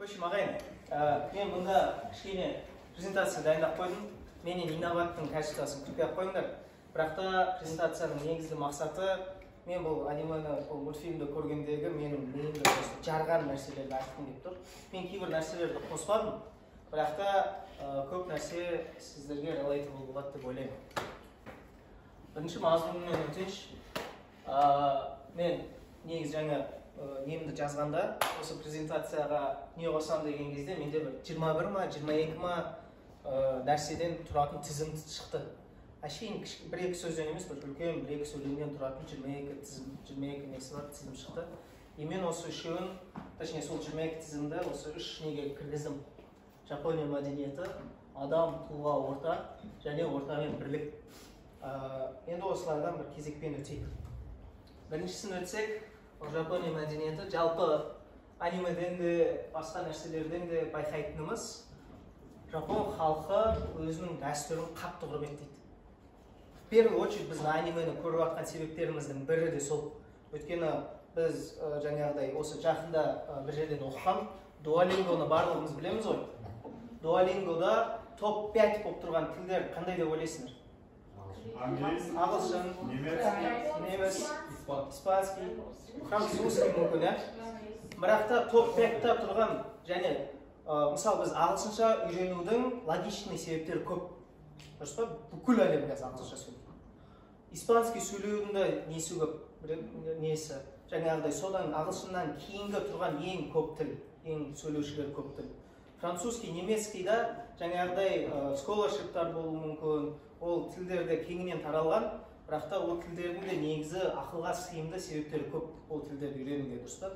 общем, ағайын, мен мұнда кішкене презентация дайындап қойдым. Менен инноваттың качествосын күтпей ақ қойыңдар. Бірақ та презентацияның негізгі мақсаты мен бұл аниманы, бұл мультфильмді көргендегі менің миымды жарған нәрселерді айтқым келіп тұр. Мен кейбір нәрселерді қоспадым, бірақ та көп нәрсе сіздерге relatable болады деп ойлаймын. Бірінші мазмұнымен өтейінші. Мен негіз жаңа немді жазғанда, осы презентацияға не қосам деген кезде менде бір 21 ма, 22 ма нәрседен тұратын тізім шықты. Әшейін бір-екі сөзден емес, бір үлкен бір-екі сөйлемнен тұратын 22 несі бар тізім шықты. Мен осы үшеуін, точнее сол 22 тізімді осы үш неге кіргіздім. Жапония мәдениеті, адам, тұлға, орта және ортамен бірлік. Енді осылардан бір кезекпен өтейік. Біріншісін өтсек, Жапония мәдениеті, жалпы анимеден де, басқа нәрселерден де байқайтынымыз, Жапон халқы өзінің дәстүрін қатты құрметтейді. В первую очередь біздің анимені көріп жатқан себептеріміздің бірі де сол. Өйткені біз жаңағыдай осы жақында бір жерден оқыған Duolingo'ны барлығымыз білеміз ғой. Duolingo'да топ 5 болып тұрған тілдер қандай деп ойлайсыңдар? Ағылшын, неміс, испанский, французский мүмкін, бірақ та топ 5-та тұрған және мысалы біз ағылшынша үйренудің логичный себептері көп. Дұрыс па? Бүкіл әлем қазір ағылшынша сөйлейді. Испанский сөйлеудің де несі көп, несі. Жаңағыдай содан ағылшыннан кейінгі тұрған ең көп тіл, ең сөйлеушілер көп тіл. Французский, немецкий да жаңағыдай scholarship'тар болуы мүмкін, ол тілдерде кеңінен таралған, бірақ та ол тілдердің де негізі ақылға сыйымды себептері көп ол тілдерді үйренуге, дұрыс па?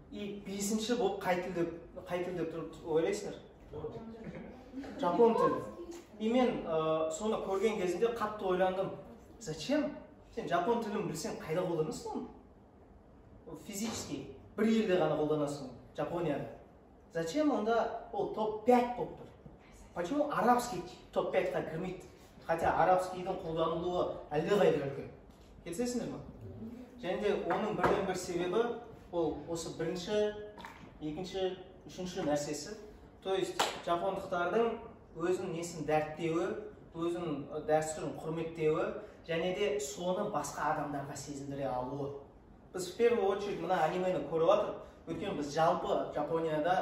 И бесінші болып қай тіл деп ойлайсыңдар? Жапон тілі. И мен соны көрген кезінде қатты ойландым. Зачем? Сен жапон тілін білсең қайда қолданасың оны? Физически бір елде ғана қолданасың, Жапонияда. Зачем онда ол топ 5 болып тұр? Почему арабский топ 5-қа кірмейді? Хотя арабскийдің қолданылуы әлдеқайда үлкен. Келісесіңдер ме? Және де оның бірден-бір себебі ол осы бірінші, екінші, үшінші нәрсесі. То есть жапондықтардың өзінің несін дәріптеуі, өзінің дәстүрін құрметтеуі және де соны басқа адамдарға сезіндіре алуы. Біз в первую очередь мына анимені көріп жатыр. Өйткені біз жалпы Жапонияда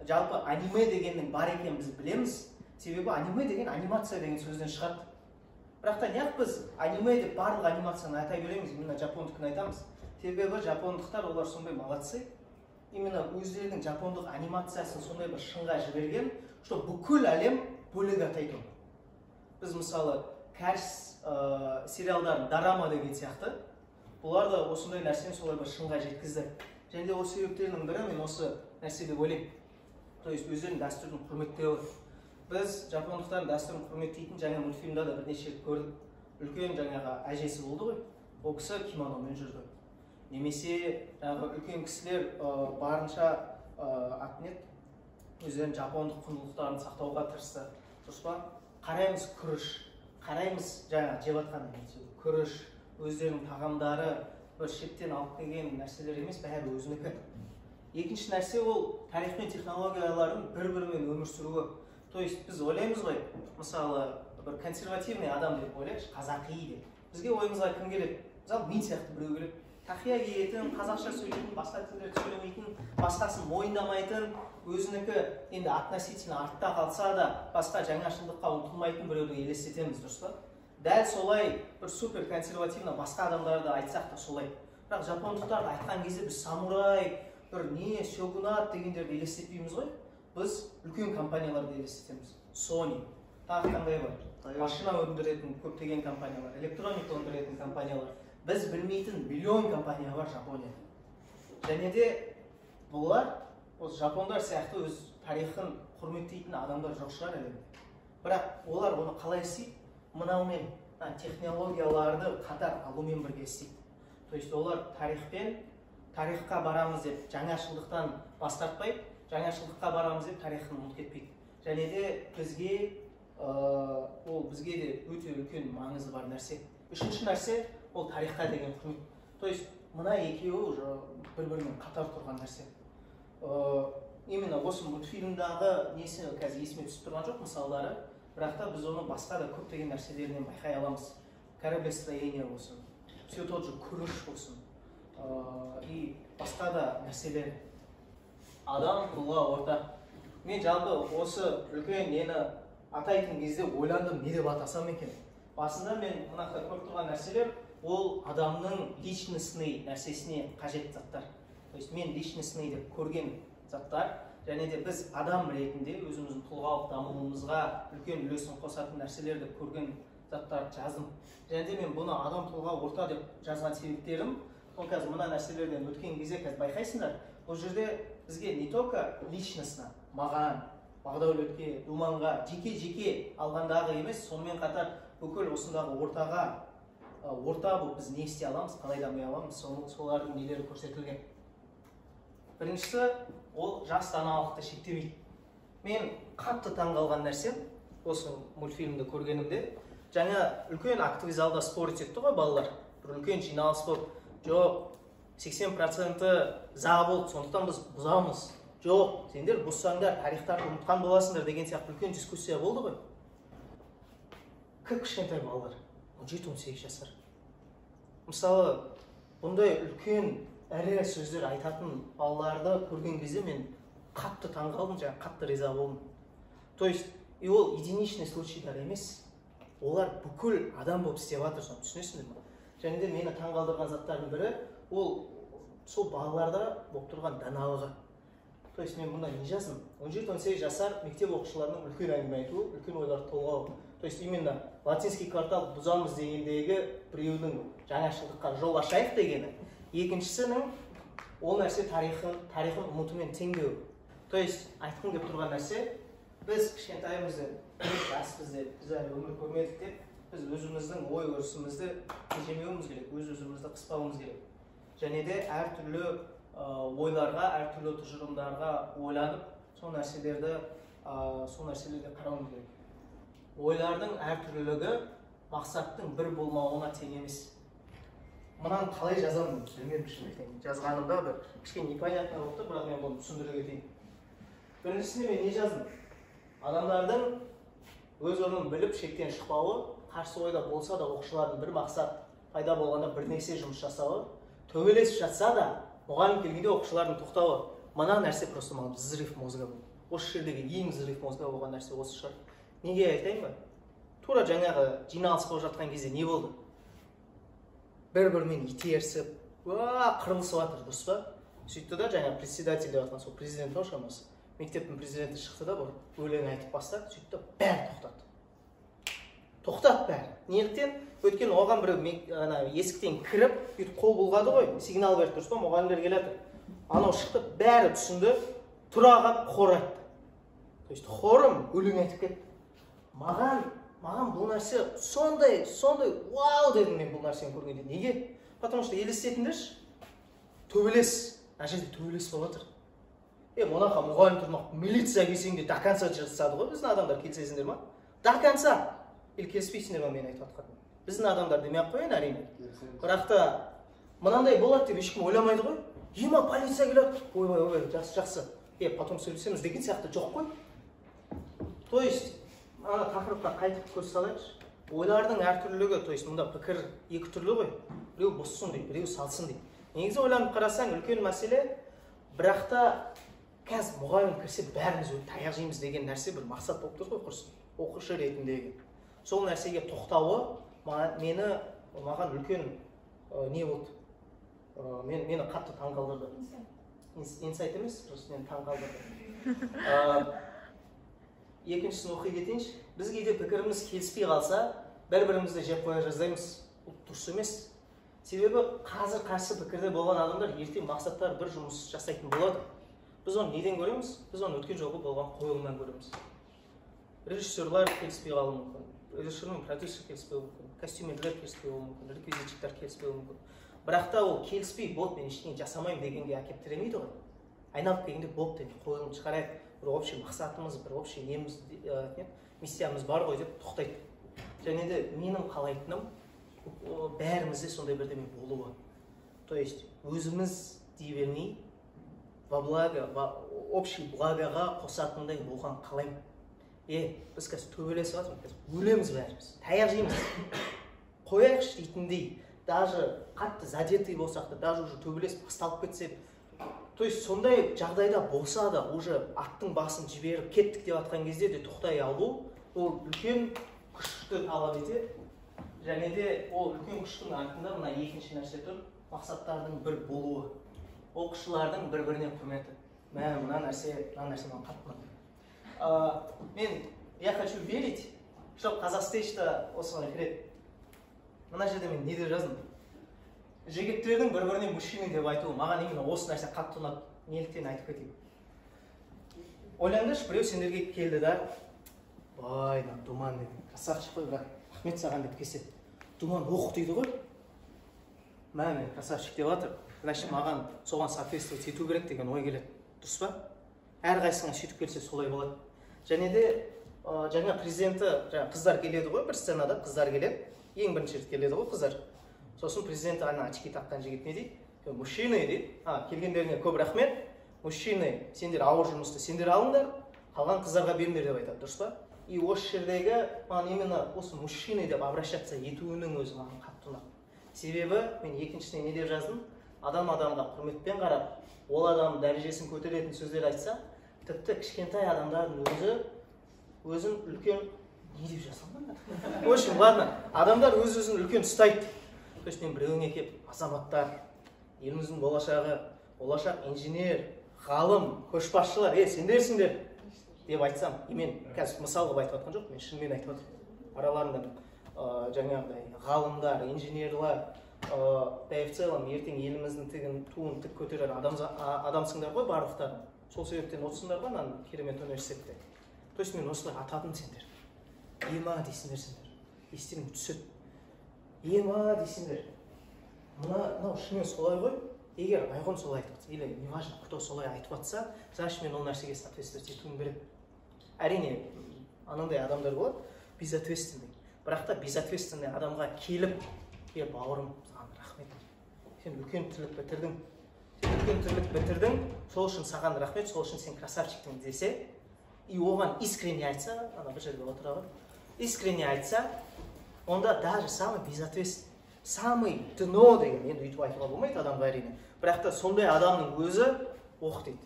жалпы аниме дегеннің бар екенін біз білеміз. Себебі аниме деген анимация деген сөзден шығады. Бірақ та неғып біз аниме деп барлық анимацияны айта береміз, именно жапондықын айтамыз. Себебі жапондықтар олар сондай молодцы. Именно өздерінің жапондық анимациясын сондай бір шыңға жіберген, что бүкіл әлем бөлек атайды. Біз мысалы кәріс сериалдарын дорама деген сияқты, бұлар да осындай нәрсені солай бір шыңға жеткізді. Және де осы себептерінің бірі мен осы нәрсе деп ойлаймын. То есть өздерінің дәстүрін құрметтеуі. Біз жапондықтардың дәстүрін құрметтейтін жаңа мультфильмда да бірнеше рет көрдік. Үлкен жаңағы әжесі болды ғой, ол кісі кимономен жүрді. Немесе үлкен кісілер барынша өздерінің жапондық құндылықтарын сақтауға тырысты. Дұрыс па? Қараймыз күріш, қараймыз жаңа жеп жатқан күріш, өздерінің тағамдары бір шеттен алып келген нәрселер емес, бәрі өзінікі. Екінші нәрсе ол тарих пен технологиялардың бір-бірімен өмір сүруі. То есть біз ойлаймыз ғой, мысалы бір консервативный адам деп ойлайықшы, қазақи деп. Бізге ойымызға кім келеді? Мысалы мен сияқты біреу келеді. Тақия киетін, қазақша сөйлейтін, басқа тілдерді сөйлемейтін, басқасын мойындамайтын, өзінікі енді относительно артта қалса да басқа жаңашылдыққа ұмтылмайтын біреуді елестетеміз, дұрыс па? Дәл солай бір супер консервативно басқа адамдарды айтсақ та солай. Бірақ жапондықтарды айтқан кезде біз самурай, бір не, сёгунат дегендерді елестетпейміз ғой. Біз үлкен компанияларды елестетеміз. Sony, тағы қандай бар? Машина өндіретін көптеген компаниялар, электроника өндіретін компаниялар. Біз білмейтін миллион компания бар Жапонияда. Және де бұлар, осы жапондар сияқты өз тарихын құрметтейтін адамдар жоқ шығар әлемде. Бірақ олар оны қалай істейді? Мынаумен технологияларды қатар алумен бірге істейді. То есть олар тарихқа барамыз деп жаңашылдықтан бас тартпайды, жаңашылдыққа барамыз деп тарихын ұмытып кетпейді. Және де бізге де өте үлкен маңызы бар нәрсе. Үшінші нәрсе ол тарихқа деген құрмет. То есть мына екеуі бір-бірімен қатар тұрған нәрсе. именно осы мультфильмдағы несі қазір есіме түсіп тұрған жоқ мысалдары, бірақ та біз оны басқа да көптеген нәрселерінен байқай аламыз. Кораблестроение болсын, все тот же күріш болсын, и басқа да нәрселер. Адам, тұлға, орта. Мен жалпы осы үлкен нені атайтын кезде ойландым, не деп атасам екен. Басында мен мынақта көріп тұрған нәрселер, ол адамның личностный нәрсесіне қажет заттар. То есть мен личностный деп көрген заттар, және де біз адам ретінде өзіміздің тұлғалық дамуымызға үлкен үлесін қосатын нәрселер деп көрген заттарды жаздым. Және де мен бұны адам, тұлға, орта деп жазған себептерім, ол қазір мына нәрселерден өткен кезде қазір байқайсыңдар, бұл жерде бізге не только личностно, маған, Бағдәулетке, Думанға, жеке алғандағы емес, сонымен қатар бүкіл осындағы орта бұл біз не істей аламыз, қалай дами аламыз, солардың нелері көрсетілген. Біріншісі, ол жас даналықты шектемейді. Мен қатты таңғалған нәрсем, осы мультфильмді көргенімде, жаңа үлкен актовый залда спорт етті ғой балалар, бір үлкен жиналыс болып, жоқ, 80% за болды, сондықтан біз бұзамыз. Жоқ, сендер бұзсаңдар, тарихтарды ұмытқан боласыңдар деген сияқты үлкен дискуссия болды ғой. Кішкентай балалар, 17-18 жасар. Мысалы, бұндай үлкен әрі сөздер айтатын балаларды көрген кезде мен қатты таңғалдым, жаңа қатты риза болдым. То есть, и ол единичный случайлар емес, олар бүкіл адам болып істеп жатыр, соны түсінесіңдер ме? Және де мені таңғалдырған заттардың бірі, ол сол балаларда болып тұрған даналығы. То есть мен бұнда не жаздым? 17-18 жасар мектеп оқушыларының үлкен әңгіме айтуы, үлкен ойларды толғауы. То есть именно латинский квартал бұзамыз дегендегі біреудің жаңашылдыққа жол ашайық дегені, екіншісінің ол нәрсе тарихын ұмытумен теңдеу. То есть айтқым келіп тұрған нәрсе, біз кішкентайымызды, жаспыз деп, біз әлі өмір көрмедік деп, біз өзіміздің ой өрісімізді тежемеуіміз керек, өз-өзімізді қыспауымыз керек. Және де әртүрлі ойларға, әртүрлі тұжырымдарға ойланып, сол нәрселерді қарауымыз керек. Ойлардың әртүрлілігі мақсаттың бір болмауына тең емес. Мынаны қалай жазамын, білмедім шын айтайын. Жазғанымда бір кішкене непонятно болды, бірақ мен бұны түсіндіре кетейін. Біріншісінде мен не жаздым? Адамдардың өз орнын біліп шектен шықпауы, қарсы ойда болса да оқушылардың бір мақсат пайда болғанда бір нәрсе жұмыс жасауы, төбелесіп жатса да мұғалім келгенде оқушылардың тоқтауы, мына нәрсе просто маған взрыв мозга болды. Осы жердегі ең взрыв мозга болған нәрсе осы шығар. Неге айтайын ба? Тура жаңағы жиналыс болып жатқан кезде не болды? Бір-бірімен итерісіп, қырылысып жатыр, дұрыс па? Сөйтті да жаңа председатель деп жатқан сол президент ғой шамасы. Мектептің президенті шықты да бір өлең айтып бастады, сөйтті бәрі тоқтады. Тоқтады бәрі. Неліктен? Өткен оған біреу есіктен кіріп, қол бұлғады ғой, сигнал берді, дұрыс па? Мұғалімдер келеді. Анау шықты, бәрі түсінді, тұра қалып хор айтты. То есть хорым өлең айтып кетті. Маған бұл нәрсе сондай, вау дедім мен бұл нәрсені көргенде. Неге? Потому что елестетіңдерші, төбелес, ана жерде төбелес болып жатыр. Мұнақа мұғалім тұрмақ, милиция келсең де до конца жасады ғой, біздің адамдар келсесіңдер ма? До конца. Или келіспейсіңдер ма мен айтып жатқаным? Біздің адамдар демей-ақ қояйын әрине. Бірақ та мынандай болады деп ешкім ойламайды ғой. Ема полиция келеді. Ой, жақсы. Потом сөйлесеміз деген сияқты жоқ қой. То есть ана тақырыпқа қайтып көз салайықшы. Ойлардың әртүрлілігі, то есть мұнда пікір екі түрлі ғой. Біреу бұзсын дейді, біреу салсын дейді. Негізі ойланып қарасаң үлкен мәселе, бірақ та қазір мұғалім кірсе бәріміз таяқ жейміз деген нәрсе бір мақсат болып тұр ғой құрсын, оқушы ретіндегі. Сол нәрсеге тоқтауы маған үлкен не болды? Мені қатты таңғалдырды. Инсайт емес, просто мені таңғалдырды. Екіншісін оқи кетейінші. Біз кейде пікіріміз келіспей қалса, бір-бірімізді жеп қоя жаздаймыз. Бұл дұрыс емес. Себебі қазір қарсы пікірде болған адамдар ертең мақсаттар бір жұмыс жасайтын болады. Біз оны неден көреміз? Біз оны өткен жолғы болған қойылымнан көреміз. Режиссерлар келіспей қалуы мүмкін. Режиссер мен продюсер келіспеуі мүмкін. Костюмерлер келіспеуі мүмкін. Реквизитчиктер келіспеуі мүмкін. Бірақ та ол келіспей болды, мен ештеңе жасамаймын дегенге әкеп тіремейді ғой. Айналып келгенде болды деп қойылым шығарайық. Бір общий мақсатымыз, бір общий неміз, миссиямыз бар ғой деп тоқтайды. Және де менің қалайтыным бәрімізде сондай бірдеме болуы. То есть өзіміз дей бермей, во благо, общий благоға қосатындай болған қалаймын. Біз қазір төбелесіп жатырмыз, өлеміз бәріміз, таяқ жейміз. Қояйықшы дейтіндей, даже қатты задетый болсақ та, даже уже төбелес басталып кетсе, то есть сондай жағдайда болса да, уже аттың басын жіберіп кеттік деп жатқан кезде де тоқтай алу, ол үлкен күшті талап етеді. Және де ол үлкен күштің артында мына екінші нәрсе тұр, мақсаттардың бір болуы. Оқушылардың бір-біріне құрметі. Мына нәрсе маған қатты ұнады. Я хочу верить, что Казахстейшта осыған кіреді. Мына жерде мен не деп жаздым? Жігіттердің бір-біріне мужчина деп айтуы маған именно осы нәрсе қатты ұнады. Неліктен айтып кетейін. Ойлаңдаршы, біреу сендерге келді да, бай, Думан деді, красавчик қой, бірақ рахмет саған деп келсе, Думан оқ дейді ғой. Мен красавчик деп жатыр, значит маған соған соответствовать ету керек деген ой келеді. Дұрыс па? Әрқайсыңа сөйтіп келсе солай болады. Және де жаңа президенті, қыздар келеді ғой, бір сценада қыздар келеді. Ең бірінші рет келеді ғой қыздар. Сосын президенті очки таққан жігіт не дейді? Мужчина дейді. Келгендеріне көп рахмет. Мужчина, сендер ауыр жұмысты сендер алыңдар, қалған қыздарға беріңдер деп айтады. Дұрыс па? И осы жердегі маған именно осы мужчина деп обращаться етуінің өзі маған қатты ұнады. Себебі мен екіншісіне не деп жаздым? Адам адамға құрметпен қарап, ол адам дәрежесін көтеретін сөздер айтса, тіпті кішкентай адамдардың өзін үлкен не деп жазылған? В общем, ладно, адамдар өз-өзін үлкен ұстайды. То есть мен біреуіңе келіп, азаматтар, еліміздің болашағы, болашақ инженер, ғалым, көшбасшылар, сендерсіңдер деп айтсам, мен қазір мысал қылып айтып жатқан жоқ, мен шынымен айтып жатырмын. Араларында жаңағыдай ғалымдар, инженерлар, да в целом ертең еліміздің туын тік көтерер адамсыңдар ғой барлықтары. Сол себептен отырсыңдар ғой мына керемет университетте. То есть мен осылай атадым сендер. Ема дейсіңдер сендер. Естерің түседі. Ема дейсіңдер. Мынау шынымен солай ғой. Егер Айғон солай айтып жатса, или неважно, кто солай айтып жатса, значит мен ол нәрсеге соответствовать етуім керек. Әрине, анандай адамдар болады, безответственный. Бірақ та безответственный адамға келіп, бауырым, саған рахмет. Сен үлкен тірлік бітірдің, сол үшін саған рахмет, сол үшін сен красавчиктің десе, и оған искренне айтса, ана бір жерде отыра ғой, искренне айтса, онда даже самый безответственный, самый дно деген, енді үйтіп айтуға болмайды адамға әрине. Бірақ та сондай адамның өзі оқ дейді.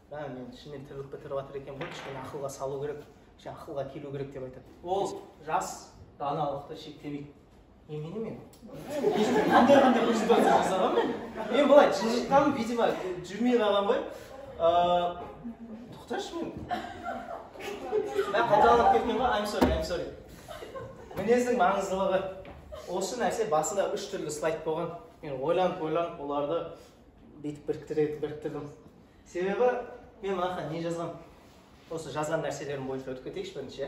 Мен шынымен тірлік бітіріп жатыр екен ғой, кішкене ақылға салу керек, кішкене ақылға келу керек деп айтады. Ол жас даналықты шектемейді. Мен қандай бір ситуация жасаған мен былай жылжытқаным, видимо, жүрмей қалған ғой. Тоқташы мен. Мен қайталанып кеткен ғой, I'm sorry. Мінездің маңыздылығы. Осы нәрсе басында 3 түрлі слайд болған. Мен ойланып, оларды бүйтіп біріктірдім. Себебі мен мынақа не жазғам? Осы жазған нәрселерім бойынша өтіп кетейікші бірінші.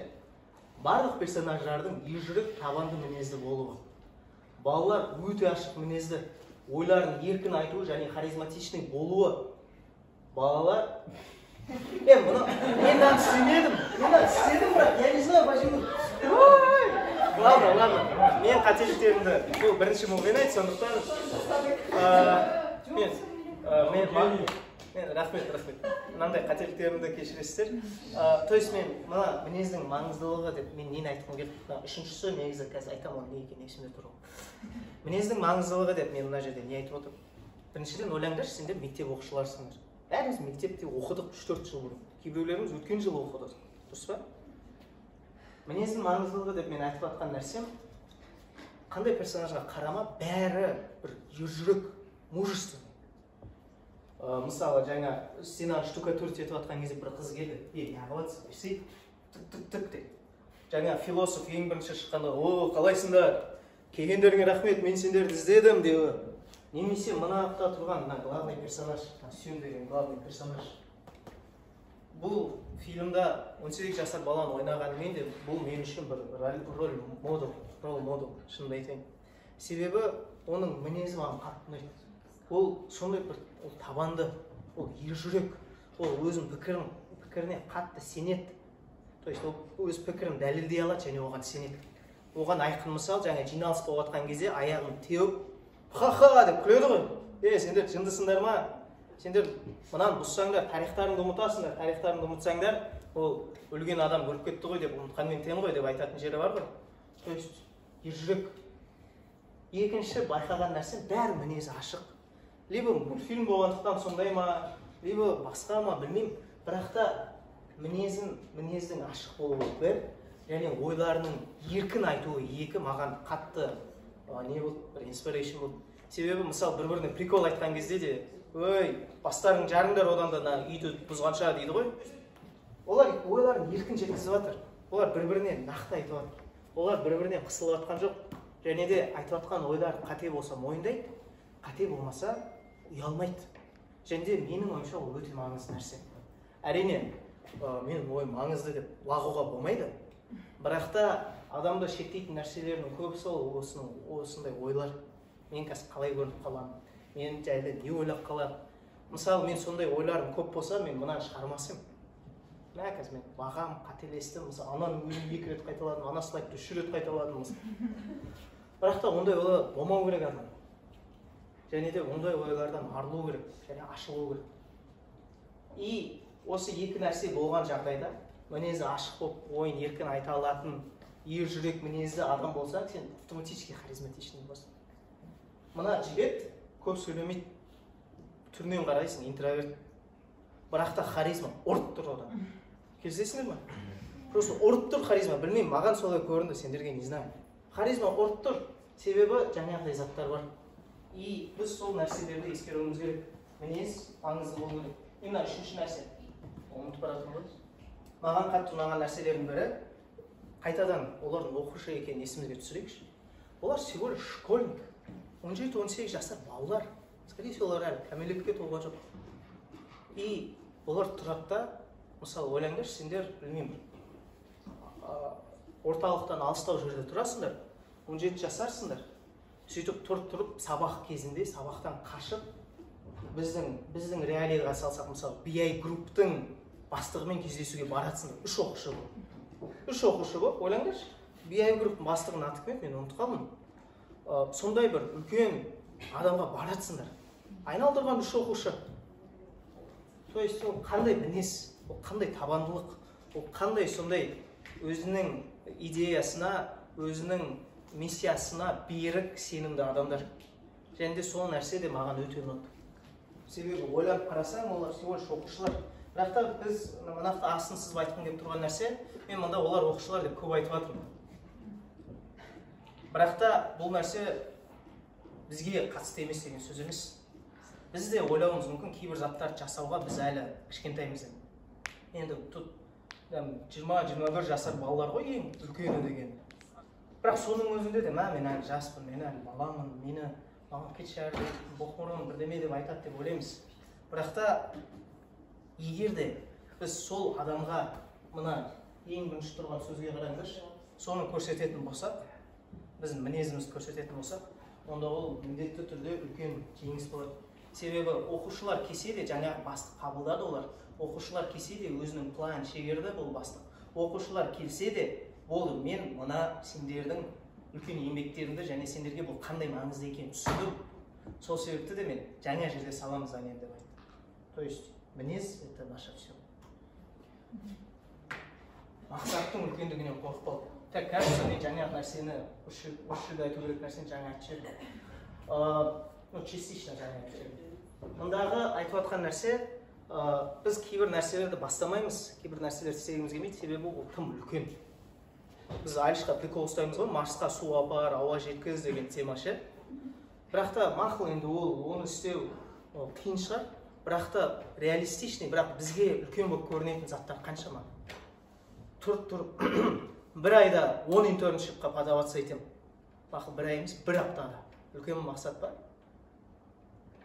Барлық персонаждардың ержүрек, табанды мінезді болуы. Балалар өте ашық мінезді, ойларын еркін айтуы және харизматичный болуы. Балалар... мен істемедім, бірақ я не знаю, почему. Ладно, мен қателіктерімді, бұл бірінші мұғын айт, сондықтан мен рахмет, мынандай қателіктерімді кешіресіздер. То есть мен мына мінездің маңыздылығы деп мен нені айтқым келді. Үшіншісі негізі қазір айтамын, не екен есімде тұр. Мінездің маңыздылығы деп мен мына жерде не айтып отырмын. Біріншіден ойлаңдаршы, сендер мектеп оқушыларсыңдар. Бәріміз мектепте оқыдық 3-4 жыл бұрын. Кейбіреулеріміз өткен жыл оқыды. Дұрыс па? Мінездің маңыздылығы деп мен айтып жатқан нәрсем, қандай персонажға қарама, бәрі бір ержүрек, мужественный. Мысалы, жаңа стена штукатурить етіп жатқан кезде бір қыз келді. Неғылатсың, өсей, түк дейді. Жаңа философ ең бірінші шыққанда, қалайсыңдар, келгендеріңе рахмет, мен сендерді іздедім деуі. Немесе мына апта тұрған главный персонаж, Сюн деген главный персонаж. Бұл фильмда 18 жасар баланы ойнағанымен де бұл мен үшін бір роль модел, шынымды айтайын. Себебі оның мінезі маған қатты ұнайды. Ол сондай бір табанды, ол ержүрек, ол өзінің пікіріне қатты сенеді. То есть ол өз пікірін дәлелдей алады және оған сенеді. Оған айқын мысал, жаңа жиналыс болып жатқан кезде аяғын теуіп, ха-ха деп күледі ғой. Сендер жындысыңдар ма? сендер мынаны бұзсаңдар, тарихтарыңды ұмытасыңдар, тарихтарыңды ұмытсаңдар, ол өлген адам өліп кетті ғой деп, ұмытқанмен тең ғой деп айтатын жері бар ғой. То есть, ержүрек. Екінші байқаған нәрсе бәрі мінезі ашық. Либо мультфильм болғандықтан сондай ма, либо басқа ма, білмеймін. Бірақ та мінездің ашық болуы бір, және ойларының еркін айтуы екі маған қатты не болды, бір inspiration болды. Себебі, мысалы, бір-біріне прикол айтқан кезде де, ой, бастарың жарыңдар одан да үйді бұзғанша дейді ғой. Олар ойларын еркін жеткізіп жатыр. Олар бір-біріне нақты айтып жатыр. Олар бір-біріне қысылып жатқан жоқ. Және де айтып жатқан ойлар қате болса мойындайды, қате болмаса ұялмайды. Және де менің ойымша ол өте маңызды нәрсе. Әрине, менің ойым маңызды деп лағуға болмайды. Бірақ та адамды шектейтін нәрселерінің көбісі ол осындай ойлар. Мен қазір қалай көрініп қаламын, мен жайлы не ойлап қаламын. Мысалы, мен сондай ойларым көп болса, мен мұнан шығармасым. Мә, қазір мен бағам, қателестім, мысалы, ананың өзін 2 рет қайталадым, ана слайдты 3 рет қайталадым. Бірақ та ондай ойлар болмау керек адам. Және де ондай ойлардан арылу керек, және ашылу керек. И осы екі нәрсе болған жағдайда, мінезі ашық болып, ойын еркін айта алатын, ержүрек мінезді адам болсаң, сен автоматически харизматичный боласың. Мына жігіт көп сөйлемейді, түрінен қарайсың, интроверт. Бірақ та харизма ұрып тұр одан. Келісесіңдер ме? Просто ұрып тұр харизма. Білмеймін, маған солай көрінді, сендерге не знаю. Харизма ұрып тұр. Себебі жаңағыдай заттар бар. И біз сол нәрселерді ескеруіміз керек. Мінез маңызды болу керек. Мына үшінші нәрсе. Ұмытып баратын ғой. Маған қатты ұнаған нәрселердің бірі, қайтадан олардың оқушы екенін есімізге түсірейікші. Олар всего лишь школьник. 17-18 жасар балалар. Скорее всего, олар әлі кәмелетке толған жоқ. И олар тұрады да, мысалы, ойлаңдар, сендер, білмеймін, орталықтан алыстау жерде тұрасыңдар, 17 жасарсыңдар. Сөйтіп тұрып, сабақ кезінде, сабақтан қашып, біздің реалияға салсақ, мысалы, BI групптың бастығымен кездесуге баратсыңдар. 3 оқушы бұл. 3 оқушы бұл, ойлаңдаршы. BI групптың бастығын аты кім еді, мен ұмытып қалдым. Сондай бір үлкен адамға баратсыңдар. Айналдырған 3 оқушы. То есть, ол қандай мінез, ол қандай табандылық, ол қандай сондай өзінің идеясына, өзінің миссиясына берік сенімді адамдар. Және де сол нәрсе де маған өте ұнады. Себебі ойлап қарасаң, олар всего лишь оқушылар. Бірақ та біз нақты асынсыз айтқым келіп тұрған нәрсе, мен мұнда олар оқушылар деп көп айтып жатырмын. Бірақ та бұл нәрсе бізге қатысты емес деген сөз емес. Біз де ойлауымыз мүмкін кейбір заттарды жасауға біз әлі кішкентаймыз. Енді 20-21 жасар балалар ғой ең үлкені деген. Бірақ соның өзінде де, мен әлі жаспын, мен әлі баламын, маған кетшәрді, боқмұрын, бірдеме деп айтады деп ойлаймыз. Бірақ та егер де біз сол адамға мына ең бірінші тұрған сөзге қараңыздаршы, соны көрсететін болсақ, біздің мінезімізді көрсететін болсақ, онда ол міндетті түрде үлкен жеңіс болады. Себебі оқушылар келсе де, жаңа бастық қабылдады олар. Оқушылар келсе де өзінің план шегерді бұл бастық. Оқушылар келсе де, болды, мен мына сендердің үлкен еңбектеріңді және сендерге бұл қандай маңызды екенін түсіндім. Сол себепті де мен жаңа жерде саламыз занем деп айтты. То есть, мінез это наше все. Мақсаттың үлкендігінен қорықпау. Так, кажется, мен жаңа нәрсені, үш жерде айту керек нәрсені жаңа айтып жібердім. Частично жаңа айтып жібердім. Мұндағы айтып жатқан нәрсе, біз кейбір нәрселерді бастамаймыз, кейбір нәрселерді істегіміз келмейді, себебі ол тым үлкен. Біз Айлышқа прикол ұстаймыз ғой, Марсқа су апар, ауа жеткіз деген тема ше. Бірақ та мақұл, енді оны істеу қиын шығар. Бірақ та реалистичный, бірақ бізге үлкен болып көрінетін заттар қаншама. Тұрып, бір айда 10 интерншипқа подаваться етем. Мақұл, бір ай емес, бір аптада. Үлкен мақсат бар?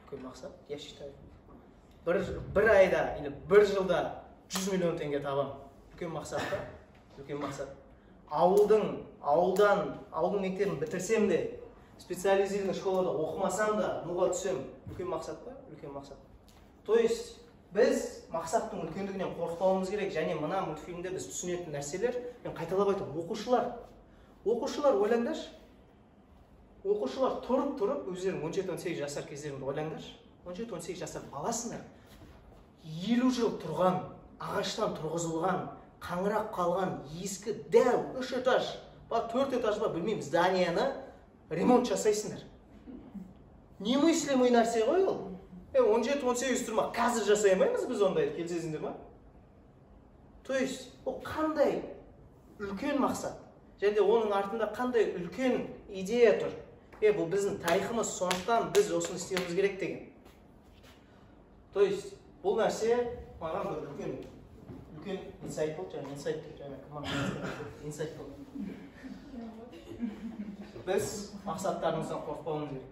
Үлкен мақсат, я считаю. Бір айда, или бір жылда 100 миллион теңге табам. Үлкен мақсат бар? Үлкен мақсат. Ауылдың мектебін бітірсем де, специализированный школада оқымасам да, нуға түсем. Үлкен мақсат бар? Үлкен мақсат. То есть, біз мақсаттың үлкендігінен қорықпауымыз керек, және мына мультфильмде біз түсінетін нәрселер, мен қайталап айтам, оқушылар ойлаңдаршы. Оқушылар тұрып, өздерінің 17-18 жасар кездерінде ойлаңдаршы. 17-18 жасар баласыңдар. 50 жыл тұрған, ағаштан тұрғызылған, қаңырап қалған, ескі, дәу, 3 этаж, 4 этаж ба, білмеймін, зданияны ремонт жасайсыңдар. Немыслимый нәрсе ғой ол. 17-18 тұрма, қазір жасай алмаймыз біз ондайды, келісесіңдер ма? То есть, ол қандай үлкен мақсат, және оның артында қандай үлкен идея тұр. Бұл біздің тарихымыз, сондықтан біз осыны істеуіміз керек деген. То есть, бұл нәрсе маған бір үлкен инсайт болды, инсайт болды. Біз мақсаттарымыздан қорықпауымыз керек.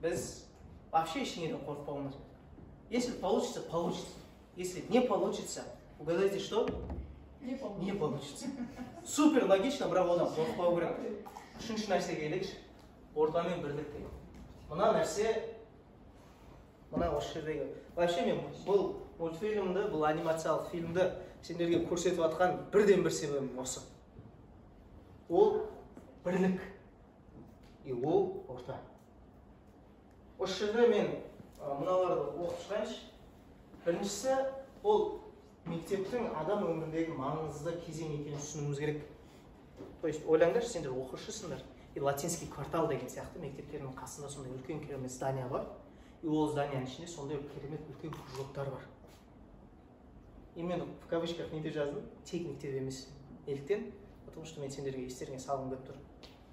Біз вообще ешнеден қорықпауымыз керек. Если получится, получится. Если не получится, угадайте, что? Не получится. Супер логично, бірақ одан қорықпау керек. Үшінші нәрсе келейікші. Ортамен бірлік деген. Мына нәрсе, мына осы жердегі. Вообще мен бұл мультфильмді, бұл анимациялық фильмді сендерге көрсетіп жатқан бірден бір себебім осы. Ол бірлік. Ол орта. Осы жерде мен мыналарды оқып шығайыншы. Біріншісі, ол мектептің адам өміріндегі маңызды кезең екенін түсінуіміз керек. То есть, ойлаңдар, сендер оқушысыңдар. Латинский квартал деген сияқты мектептердің қасында сондай үлкен керемет здания бар. И ол зданияның ішінде сондай керемет үлкен кружоктар бар. И мен в кавычках неде жаздым? Тек мектеп емес. Неліктен? Потому что мен сендерге естеріңе салғым келіп тұр.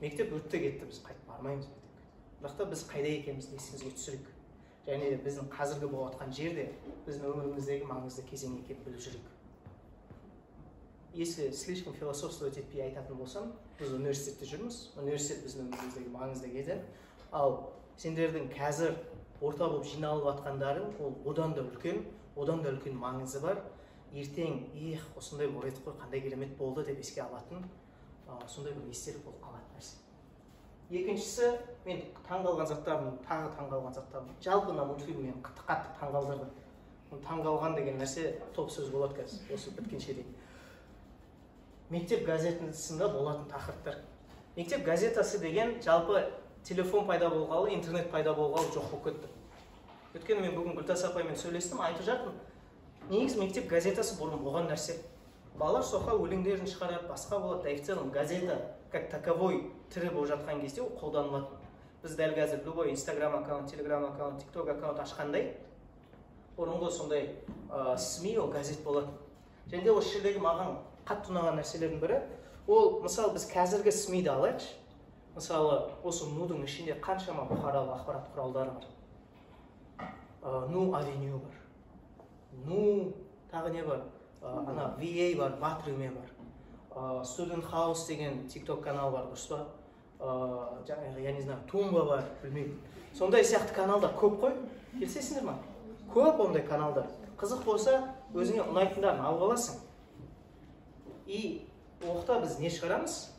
Мектеп өртте кетті, біз қайтып бармаймыз мектепке. Бірақ та біз қайда екенімізді есімізге түсірейік. Және біздің қазіргі болып жатқан жерде біздің өміріміздегі маңызды кезең екенін біліп жүрейік. Если слишком философствовать етпей айтатын болсам, біз университетте жүрміз. Университет біздің өміріміздегі маңызды кезең. Ал сендердің қазір орта болып жиналып жатқандарың, ол одан да үлкен маңызы бар. Ертең, осындай болып қой, қандай керемет болды деп еске алатын, сондай бір естелік болып қалатын нәрсе. Екіншісі, мен таңғалған заттарым, жалпы мультфильм мен қатты таңғалдырды. Таңғалған деген нәрсе топ сөз болады қазір, осы біткенше дейін. Мектеп газетасында болатын тақырыптар. Мектеп газетасы деген жалпы телефон пайда болғалы, интернет пайда болғалы жоқ болып кетті. Өйткені мен бүгін Гүлтас апаймен сөйлестім, айтып жатырмын. Негізі мектеп газетасы бұрын болған нәрсе. Балалар соқа өлеңдерін шығарады, басқа болады. Да и в целом газета как таковой тірі болып жатқан кезде ол қолданылады. Біз дәл қазір любой Instagram аккаунт, Telegram аккаунт, TikTok аккаунт ашқандай, бұрынғы сондай СМИ ол газет болады. Және де осы жердегі маған қатты ұнаған нәрселердің бірі, ол мысалы біз қазіргі СМИ-ді алайықшы. Мысалы осы нудың ішінде қаншама бұқаралық ақпарат құралдары бар. Ну Авеню бар. Ну тағы не бар? Ана VA бар, Батрюме бар. Student House деген TikTok канал бар, дұрыс па? Я не знаю, Тумба бар, білмеймін. Сондай сияқты каналдар көп қой. Келісесіңдер ма? Көп ондай каналдар. Қызық болса, өзіңе ұнайтындарын алып аласың. И оқта біз не шығарамыз?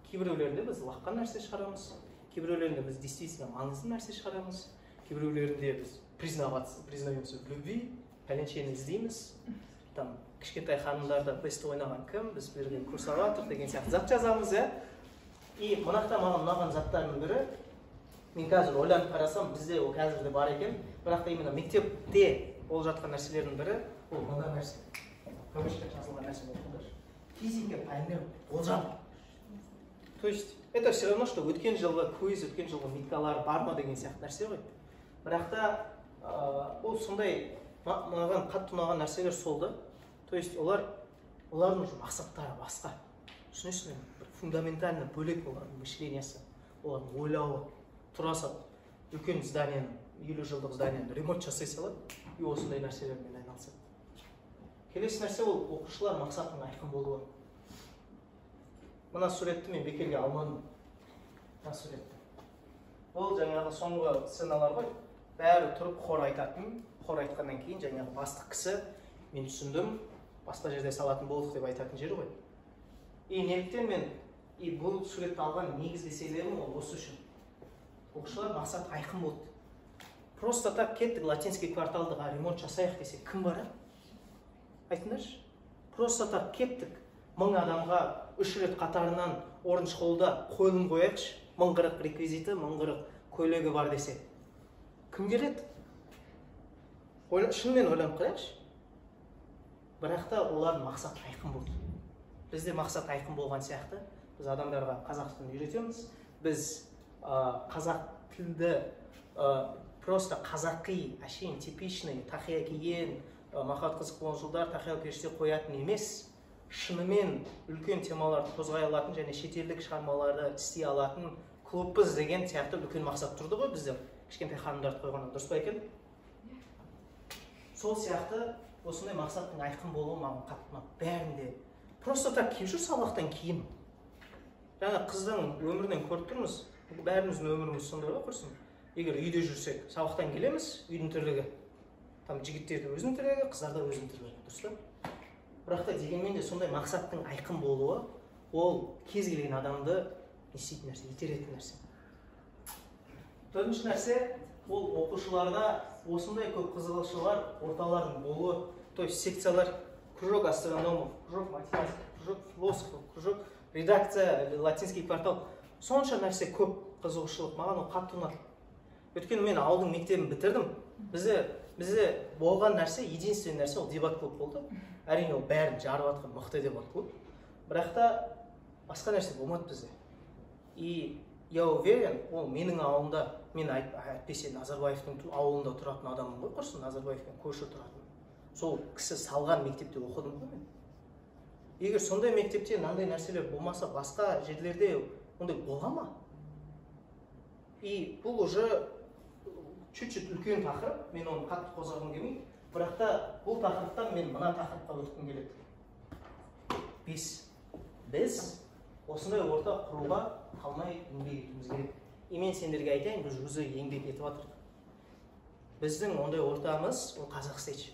Кейбіреулерінде біз лаққан нәрсе шығарамыз. Кейбіреулерінде біз действительно маңызды нәрсе шығарамыз. Кейбіреулерінде біз признаемся в любви, пәленшені іздейміз. Там кішкентай ханымдарды бесті ойнаған кім, біз берген курсоватор деген сияқты зат жазамыз, И мынақта маған ұнаған заттардың бірі, мен қазір ойланып қарасам, бізде ол қазірде бар екен, бірақ та именно мектепте ол жатқан нәрселердің бірі, ол мына нәрсе. Кавычка жазылған нәрсе болғандар. Физика пәнінен болжам. То есть, это все равно, что өткен жылғы квиз, өткен жылғы миткалар бар ма деген сияқты нәрсе ғой. Бірақ та ол сондай маған қатты ұнаған нәрселер солды. То есть, олардың мақсаттары басқа. Түсінесің, бір фундаментально бөлек олардың мышлениясы, олардың ойлауы. Тұра сап, үлкен зданияны, 50 жылдық зданияны ремонт жасай салады, и осындай нәрселермен айналысады. Келесі нәрсе ол оқушылар мақсатының айқын болуы. Мына суретті мен бекерге алмадым. Мына суретті. Ол жаңағы соңғы сценалар ғой. Бәрі тұрып хор айтатын. Хор айтқаннан кейін жаңағы бастық кісі мен түсіндім, басқа жерде салатын болдық деп айтатын жері ғой. И неліктен мен бұл суретті алған негізгі себебім ол осы үшін. Оқушылар мақсат айқын болды. Просто так кеттік латинский кварталдыға ремонт жасайық десе, кім бар? Айтыңдаршы. Просто так кеттік 1000 адамға 3 рет қатарынан Orange Hall'да қойылым қояйықшы. 1040 реквизиті, 1040 көйлегі бар десе. Кім келеді? шынымен ойланып қарайықшы. Бірақ та олардың мақсаты айқын болды. Бізде мақсат айқын болған сияқты. Біз адамдарға қазақ тілін үйретеміз. Біз қазақ тілді просто қазақи, әшейін типичный, тақия киген, махаббат қызық болған жылдар тақия періште қоятын емес. Шынымен үлкен темаларды қозғай алатын және шетелдік шығармаларды істей алатын клубпыз деген сияқты үлкен мақсат тұрды ғой бізде. Кішкентай ханымдарды қойғанда дұрыс па екен? Сол сияқты осындай мақсаттың айқын болуы маған қатты ұнады. Бәрінде просто так киіп жүр сабақтан кейін. Жаңа қыздың өмірінен көріп тұрмыз. Бәріміздің өміріміз сондай ғой құрсын. Егер үйде жүрсек, сабақтан келеміз, үйдің тірлігі. Там жігіттерді өзінің тірлігі, қыздарда өзінің тірлігі. Дұрыс па? Бірақ та дегенмен де сондай мақсаттың айқын болуы, ол кез келген адамды не істейтін нәрсе, итеретін нәрсе. Төртінші нәрсе, ол оқушыларда осындай көп қызығушылар орталардың болуы, то есть секциялар, кружок астрономов, кружок математика, кружок философов, кружок редакция, латинский квартал. Сонша нәрсе көп қызығушылық, маған ол қатты ұнады. Өйткені мен ауылдың мектебін бітірдім. Бізде болған нәрсе, единственный нәрсе ол дебат клуб болды. Әрине ол бәрін жарып атқан мықты дебат клуб. Бірақ та басқа нәрсе болмады бізде. И я уверен, ол менің ауылымда, мен әйтпесе Назарбаевтың ауылында тұратын адамым ғой, құрсын, Назарбаевпен көрші тұратын. Сол кісі салған мектепте оқыдым ғой мен. Егер сондай мектепте мынандай нәрселер болмаса, басқа жерлерде ондай бола ма? И бұл уже чуть-чуть үлкен тақырып, мен оны қатты қозғағым келмейді. Бірақ та бұл тақырыптан мен мына тақырыпқа өткім келеді. Біз осындай орта құруға қалмай еңбек етуіміз керек. И мен сендерге айтайын, біз өзі еңбек етіп жатырмыз. Біздің ондай ортамыз ол Қазақ стейдж.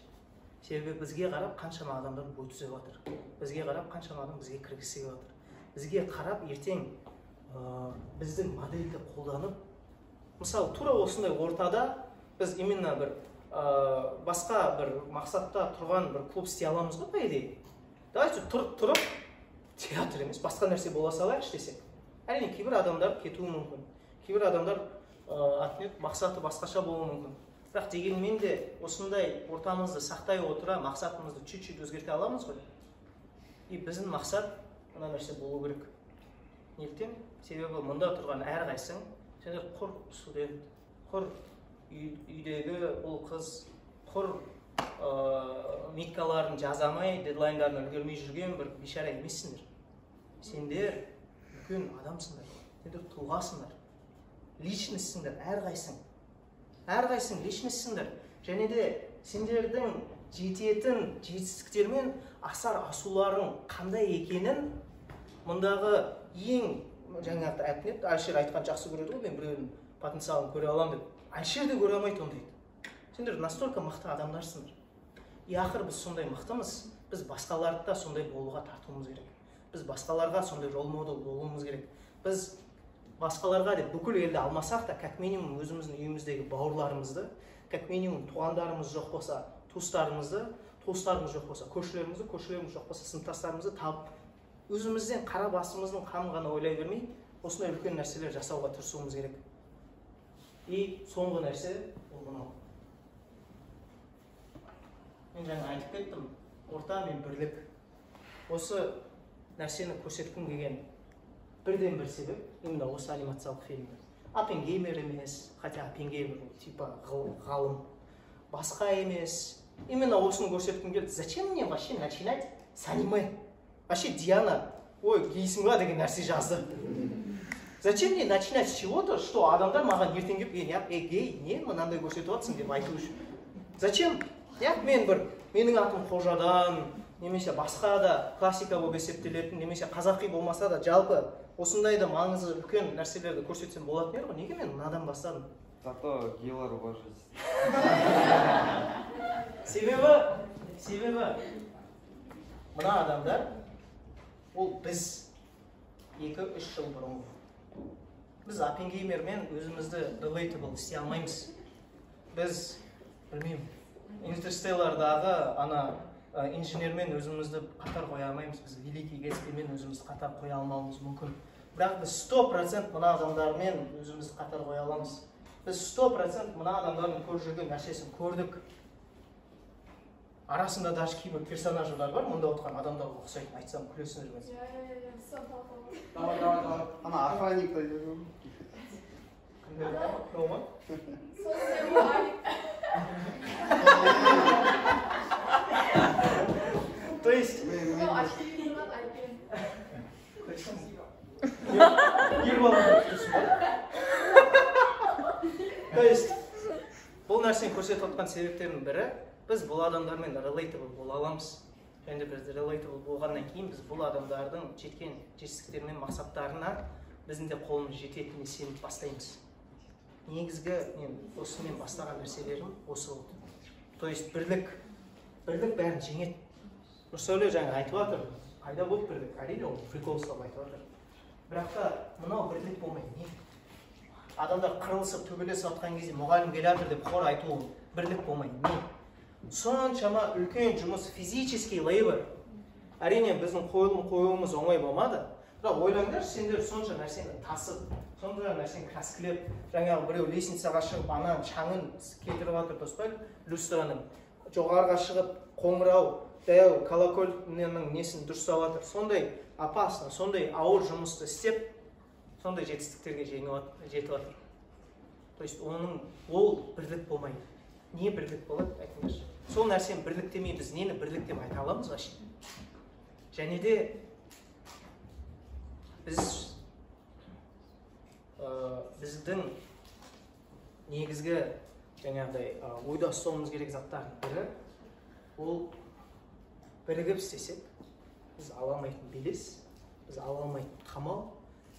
Себебі бізге қарап қаншама адамдар бой түзеп жатыр. Бізге қарап қаншама адам бізге кіргісі келіп жатыр. Бізге қарап ертең біздің модельді қолданып, мысалы тура осындай ортада біз именно бір басқа бір мақсатта тұрған бір клуб істей аламыз ғой, по идее. Давайте тұрып театр емес, басқа нәрсе бола салайықшы десек. Әрине кейбір адамдар кетуі мүмкін. Кейбір адамдар мақсаты басқаша болуы мүмкін. Бірақ дегенмен де осындай ортамызды сақтай отыра мақсатымызды чуть-чуть өзгерте аламыз ғой. И біздің мақсат мына нәрсе болу керек. Неліктен? Себебі мұнда тұрған әрқайсың, сендер құр студент, құр үйдегі ұл қыз, құр миткаларын жазамай, дедлайндарын үлгермей жүрген бір бейшара емессіңдер. Сендер үлкен адамсыңдар, сендер тұлғасыңдар, личностьсіңдер, әрқайсың личностьсіңдер. Және де сендердің жететін жетістіктермен асар асуларың қандай екенін мұндағы ең жаңағы әтінет, Әлшер айтқан жақсы көреді ғой, мен біреудің потенциалын көре алам деп. Әлшер де көре алмайды ондайды. Сендер настолько мықты адамдарсыңдар. И ақыр біз сондай мықтымыз, біз басқаларды да сондай болуға тартуымыз керек. Біз басқаларға сондай рол модел болуымыз керек. Біз басқаларға деп бүкіл елді алмасақ та, как минимум өзіміздің үйіміздегі бауырларымызды, как минимум туғандарымыз жоқ болса, туыстарымыз жоқ болса, көршілеріміз жоқ болса, сыныптастарымызды тауып, өзімізден қара басымыздың қамын ғана ойлай бермей, осындай үлкен нәрселер жасауға тырысуымыз керек. И соңғы нәрсе ол мынау. Мен жаңа айтып кеттім, орта мен бірлік. Осы нәрсені көрсеткім келген бірден бір себеп, именно осы анимациялық фильмді. Оппенгеймер емес, хотя Оппенгеймер типа ғалым, басқа емес. Именно осыны көрсеткім келді. Зачем мне вообще начинать с аниме? Вообще Диана, ой, гейсің ба деген нәрсе жазды. Зачем мне начинать с чего-то, что адамдар маған ертең келіп, гей, не мынандай көрсетіп жатсың деп айту үшін. Зачем? Менің атым Қожадан, немесе басқа да классика болып есептелетін, немесе қазақи болмаса да жалпы осындай да маңызы үлкен нәрселерді көрсетсем болатын еді ғой. Неге мен мынадан бастадым? Зато гейлар уважать. Себебі мына адамдар ол біз 2-3 жыл бұрын. Біз Оппенгеймермен өзімізді relatable істей алмаймыз. Біз, білмеймін, Интерстеллардағы ана инженермен өзімізді қатар қоя алмаймыз. Біз Великий Гэтсбимен өзімізді қатар қоя алмауымыз мүмкін. Бірақ біз 100% мына адамдармен өзімізді қатар қоя аламыз. Біз 100% мына адамдардың көріп жүрген нәрсесін көрдік. арасында даже кейбір персонаждар бар, мұнда отырған адамдарға ұқсайтын, айтсам күлесіңдер ме? Давай. Ана охранникті жүргім. Кімдер ма? То есть... То есть, бұл нәрсені көрсетіп отқан себептердің бірі, біз бұл адамдармен relatable бола аламыз. Және де біз relatable болғаннан кейін біз бұл адамдардың жеткен жетістіктері мен мақсаттарына біздің де қолымыз жететініне сеніп бастаймыз. Негізгі мен осымен бастаған нәрселерім осы болды. То есть бірлік бәрін жеңеді. Нұрсәуле жаңа айтып жатыр, қайда болып бірлік? Әрине ол прикол ұстап айтып жатыр. Бірақ та мынау бірлік болмайды. Не? Адамдар қырылысып, төбелесіп жатқан кезде мұғалім келе жатыр деп хор айтуы бірлік болмайды. Не? Соншама үлкен жұмыс, физический лейбор. Әрине біздің қойылымымыз оңай болмады. Бірақ ойлаңдар, сендер сонша нәрсені тасып, сонша нәрсені краскілеп, жаңағы біреу лестницаға шығып, анан шаңын кетіріп жатыр, тоспай, люстраның жоғарыға шығып, қоңырау, дәу колокольның несін дұрыстап жатыр. Сондай опасно, сондай ауыр жұмысты істеп, сондай жетістіктерге жетіп жатыр. То есть ол бірлік болмайды. Не бірлік болады, айтыңдаршы. Сол нәрсені бірлік демей, біз нені бірлік деп айта аламыз вообще. Және де біздің негізгі жаңағыдай ойда ұстауымыз керек заттардың бірі, ол бірігіп істесек, біз ала алмайтын белес, біз ала алмайтын қамал,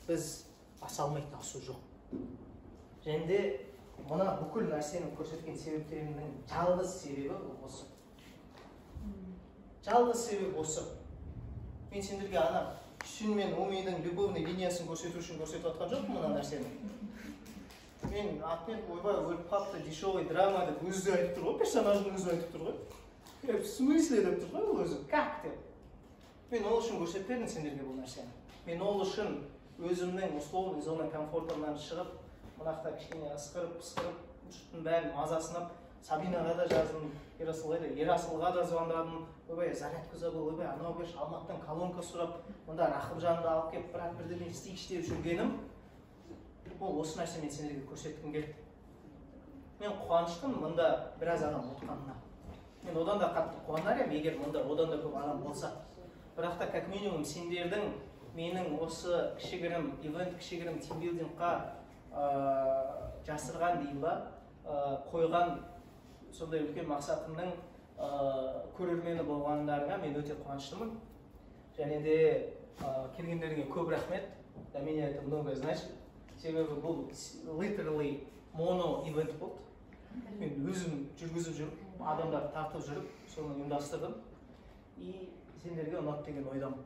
біз аса алмайтын асу жоқ. Және де мына бүкіл нәрсенің көрсеткен себептерінің жалғыз себебі осы. Жалғыз себеп осы. Мен сендерге ана Шүн мен Умидің любовный линиясын көрсету үшін көрсетіп жатқан жоқпын мына нәрсені. Мен атмен ойбай өліп қалыпты, дешевый драма деп өзі айтып тұр ғой, персонаждың өзі айтып тұр ғой. В смысле деп тұр ғой ол өзі, как деп. Мен ол үшін көрсетіп бердім сендерге бұл нәрсені. Мен ол үшін өзімнің условный зона комфортымнан шығып, мынақта кішкене ысқырып, жұрттың бәрін мазасынап, Сабинаға да жаздым, Ерасылға да звондадым, ойбай зарядка забыл, ойбай анау берші, Алматтан колонка сұрап, мұнда Рақымжанды алып келіп, бірақ бірдеңе істейікші деп жүргенім, ол осы нәрсе мен сендерге көрсеткім келді. Мен қуаныштым мұнда біраз адам отқанына. Мен одан да қатты қуанар едім, егер мұнда одан да көп адам болса. Бірақ та как минимум сендердің менің осы кішігірім ивент, кішігірім тимбилдингқа жасырған дейін ба, қойған сондай үлкен мақсатымның көрермені болғандарыңа мен өте қуаныштымын. Және де келгендеріңе көп рахмет. Для меня это много значит. Себебі бұл literally моно ивент болды. Мен өзім жүргізіп жүріп, адамдар тартып жүріп, соны ұйымдастырдым. И сендерге ұнады деген ойдамын.